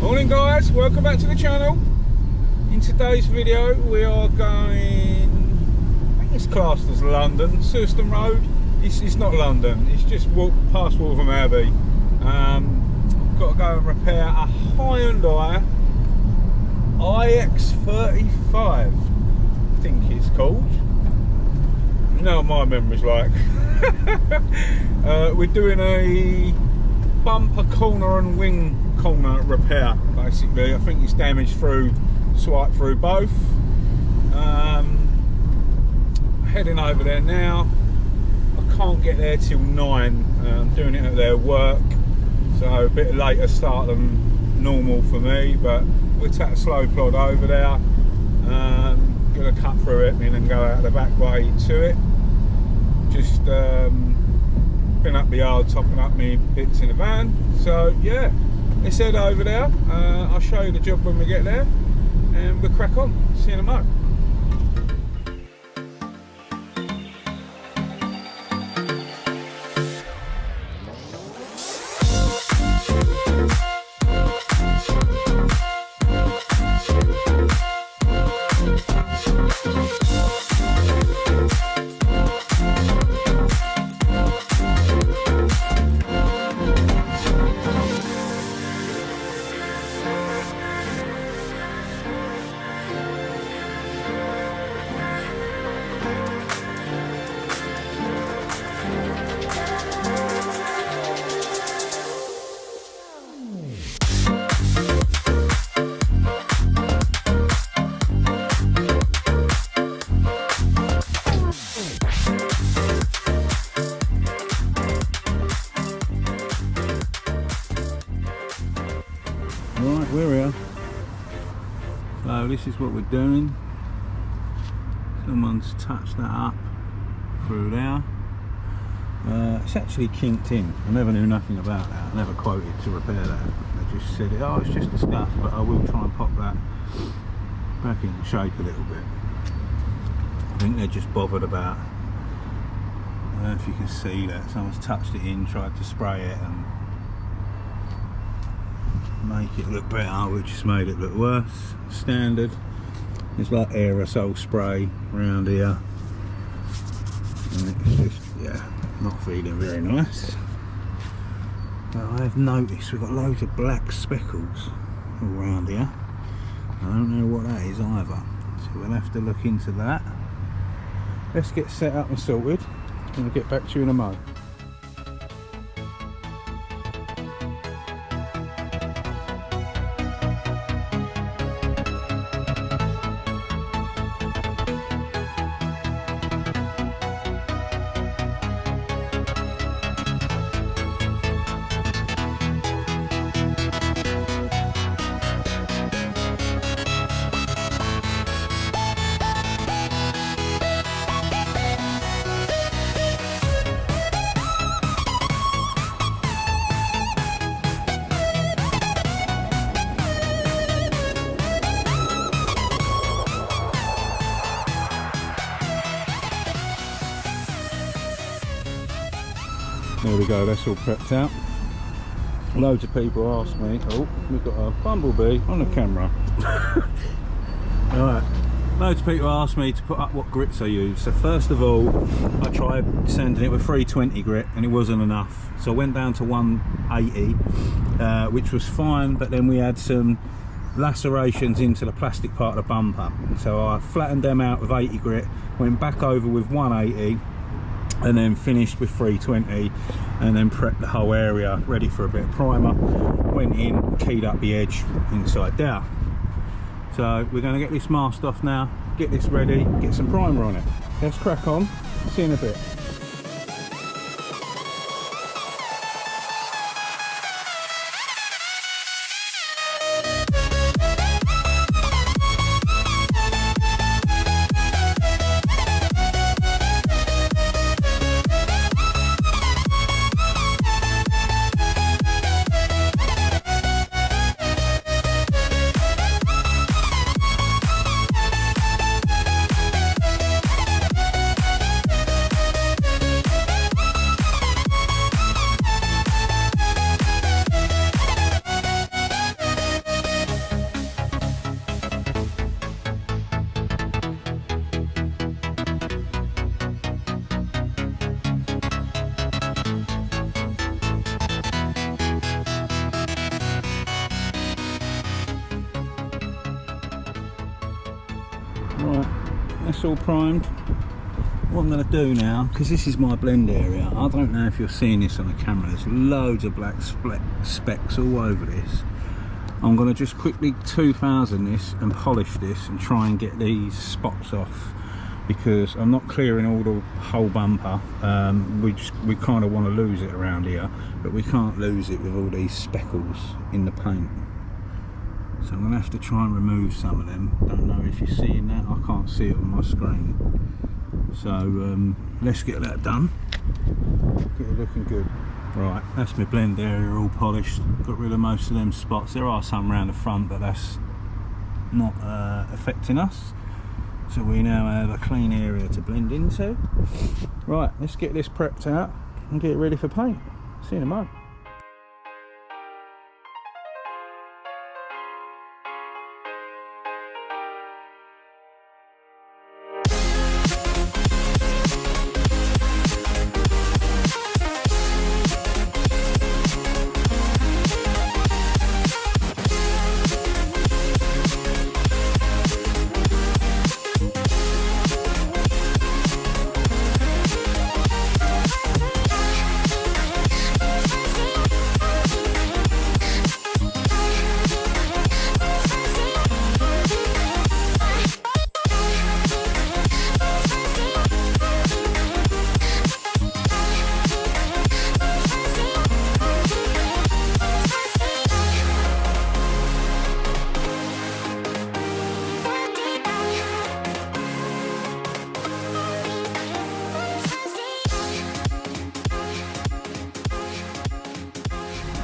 Morning guys, welcome back to the channel. In today's video we are going, I think it's classed as London, Surston Road. It's not London, it's just past Wolverhampton Abbey. Got to go and repair a Hyundai ix35, I think it's called. You know what my memory's like. We're doing a bumper corner and wing corner repair basically. I think it's damaged through, swipe through both. Heading over there now. I can't get there till 9. I'm doing it at their work, so a bit later start than normal for me, but we'll take a slow plod over there. Gonna cut through it and then go out the back way to it. Just been up the yard topping up my bits in the van, so yeah, let's head over there. I'll show you the job when we get there and we'll crack on. See you in a moment. Right, we're here. So this is what we're doing. Someone's touched that up through there. It's actually kinked in. I never knew nothing about that. I never quoted to repair that. They just said, oh, it's just a scuff, but I will try and pop that back in shape a little bit. I think they're just bothered about, I don't know if you can see that, someone's touched it in, tried to spray it and make it look better, which has made it look worse. Standard. It's like aerosol spray around here, and it's just, yeah, not feeling very nice. But I have noticed we've got loads of black speckles all around here. I don't know what that is either, so we'll have to look into that. Let's get set up and sorted, and I'll get back to you in a moment. There we go, that's all prepped out. Loads of people ask me, oh, we've got a bumblebee on the camera. Alright, loads of people ask me to put up what grits I use. So first of all, I tried sanding it with 320 grit and it wasn't enough. So I went down to 180, which was fine, but then we had some lacerations into the plastic part of the bumper. So I flattened them out with 80 grit, went back over with 180, and then finished with 320, and then prepped the whole area ready for a bit of primer. Went in, keyed up the edge inside there. So we're going to get this masked off now, get this ready, get some primer on it. Let's crack on, see you in a bit. Right, that's all primed. What I'm going to do now, because this is my blend area, I don't know if you're seeing this on the camera, there's loads of black specks all over this. I'm going to just quickly 2000 this and polish this and try and get these spots off, because I'm not clearing all the whole bumper. We kind of want to lose it around here, but we can't lose it with all these speckles in the paint. So I'm going to have to try and remove some of them. Don't know if you're seeing that, I can't see it on my screen. So let's get that done, get it looking good. Right, that's my blend area all polished, got rid of most of them spots. There are some around the front, but that's not affecting us. So we now have a clean area to blend into. Right, let's get this prepped out and get it ready for paint. See you in a moment.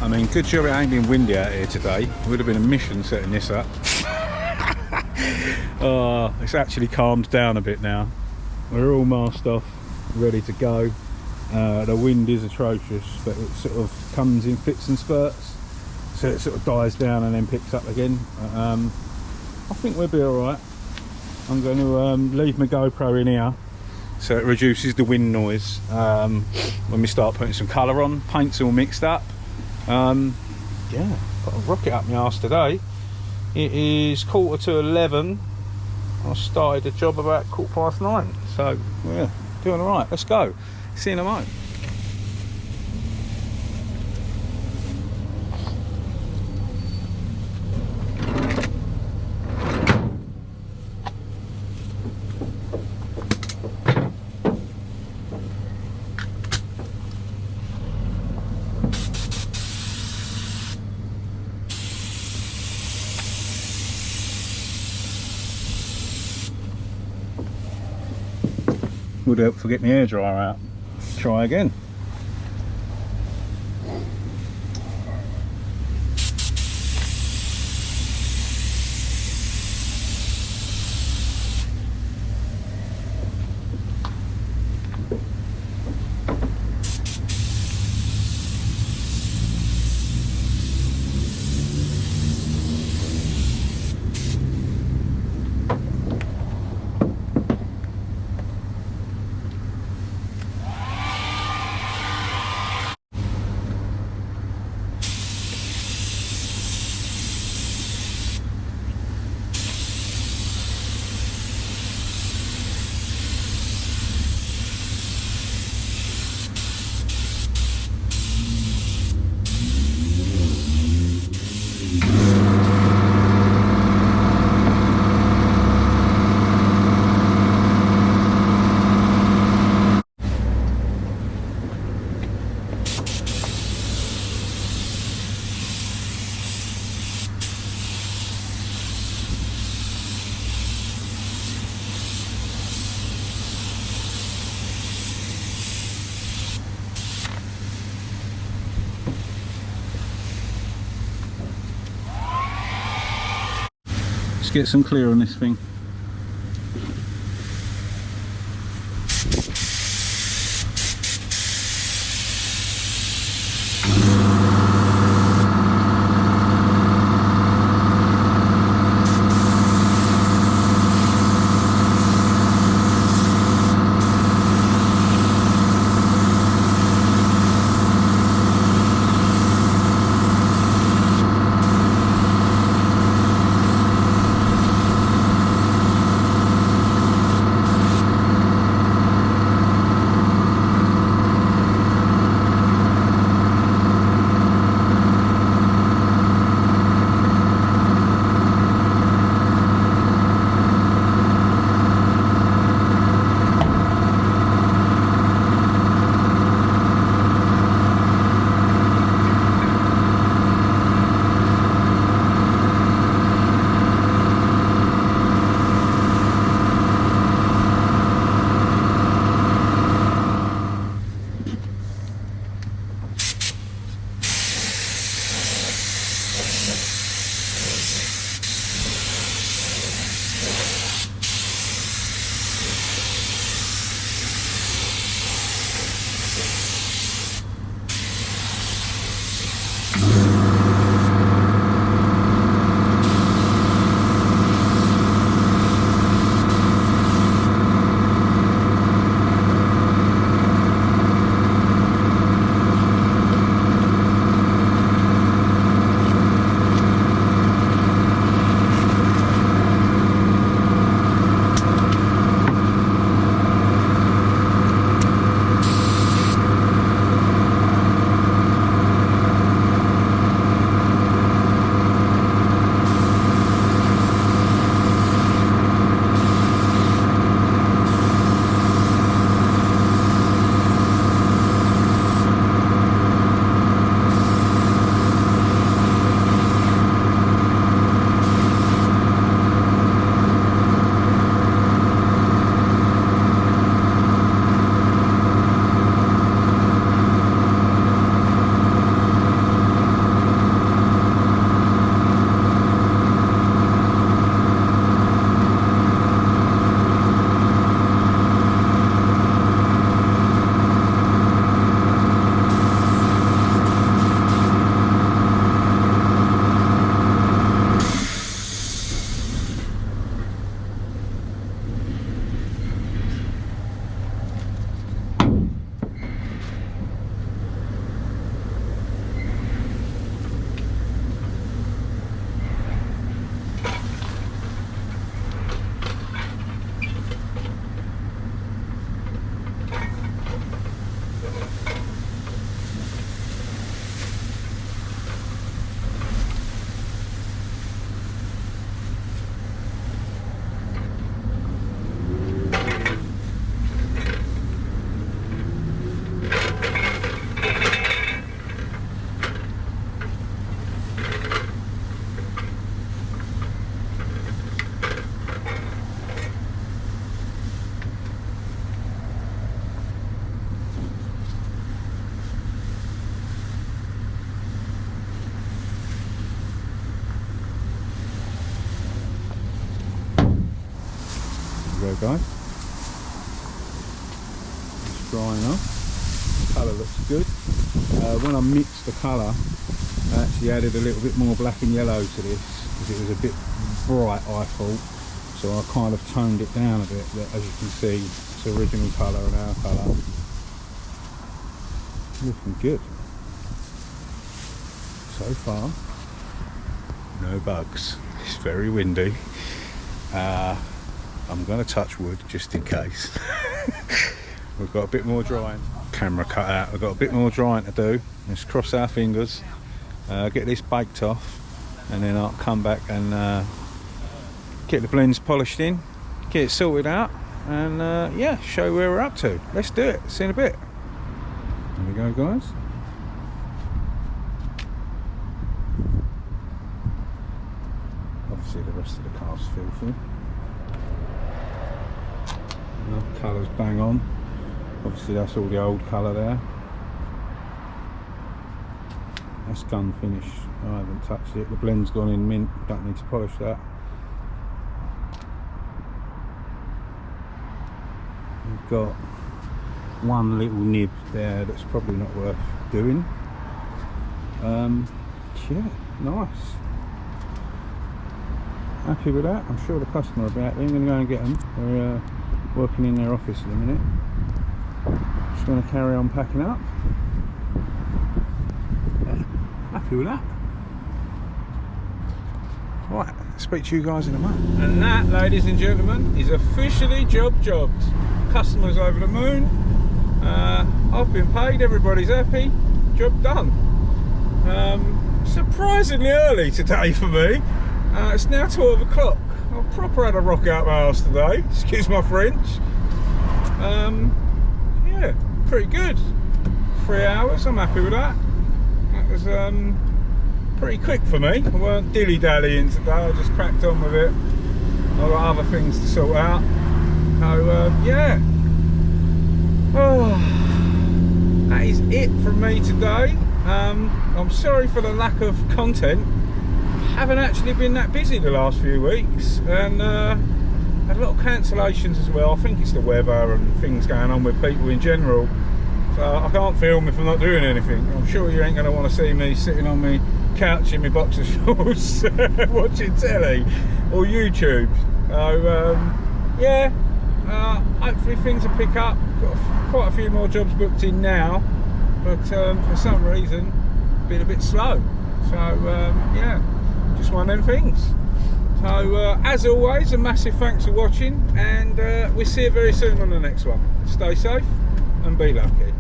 I mean, good job it ain't been windy out here today. It would have been a mission setting this up. Oh, it's actually calmed down a bit now. We're all masked off, ready to go. The wind is atrocious, but it sort of comes in fits and spurts. So it sort of dies down and then picks up again. I think we'll be alright. I'm going to leave my GoPro in here so it reduces the wind noise when we start putting some colour on. Paint's all mixed up. Yeah, got a rocket up my arse today. It is 11:15. I started the job about 9:15, so yeah, doing all right. Let's go. See you in a moment. Would help for getting the hairdryer out. Try again. Let's get some clear on this thing. go guys. It's drying off. The colour looks good. When I mixed the colour, I actually added a little bit more black and yellow to this because it was a bit bright, I thought. So I kind of toned it down a bit. But as you can see, it's original colour and our colour. Looking good. So far, no bugs. It's very windy. I'm going to touch wood just in case. We've got a bit more drying. Camera cut out. We've got a bit more drying to do. Let's cross our fingers, get this baked off, and then I'll come back and get the blends polished in, get it sorted out, and yeah, show you where we're up to. Let's do it. See you in a bit. There we go, guys. Obviously the rest of the car's filthy. The colour's bang on. Obviously that's all the old colour there. That's gun finish. I haven't touched it. The blend's gone in mint. Don't need to polish that. We've got one little nib there that's probably not worth doing. Yeah, nice. Happy with that. I'm sure the customer will be out there. I'm going to go and get them. They're working in their office at the minute. Just going to carry on packing up. Happy with that. Right, speak to you guys in a moment. And that, ladies and gentlemen, is officially jobbed. Customers over the moon. I've been paid, everybody's happy. Job done. Surprisingly early today for me. It's now 12 o'clock. I've proper had a rock out my arse today, excuse my French. Yeah, pretty good. 3 hours, I'm happy with that. That was pretty quick for me. I weren't dilly-dallying today, I just cracked on with it. I've got other things to sort out. So yeah. Oh, that is it from me today. I'm sorry for the lack of content. Haven't actually been that busy the last few weeks, and had a lot of cancellations as well. I think it's the weather and things going on with people in general, so I can't film if I'm not doing anything. I'm sure you ain't going to want to see me sitting on my couch in my boxer shorts watching telly or YouTube. So yeah, hopefully things will pick up. Got quite a few more jobs booked in now, but for some reason been a bit slow. So yeah, just one of them things. So as always, a massive thanks for watching, and we'll see you very soon on the next one. Stay safe and be lucky.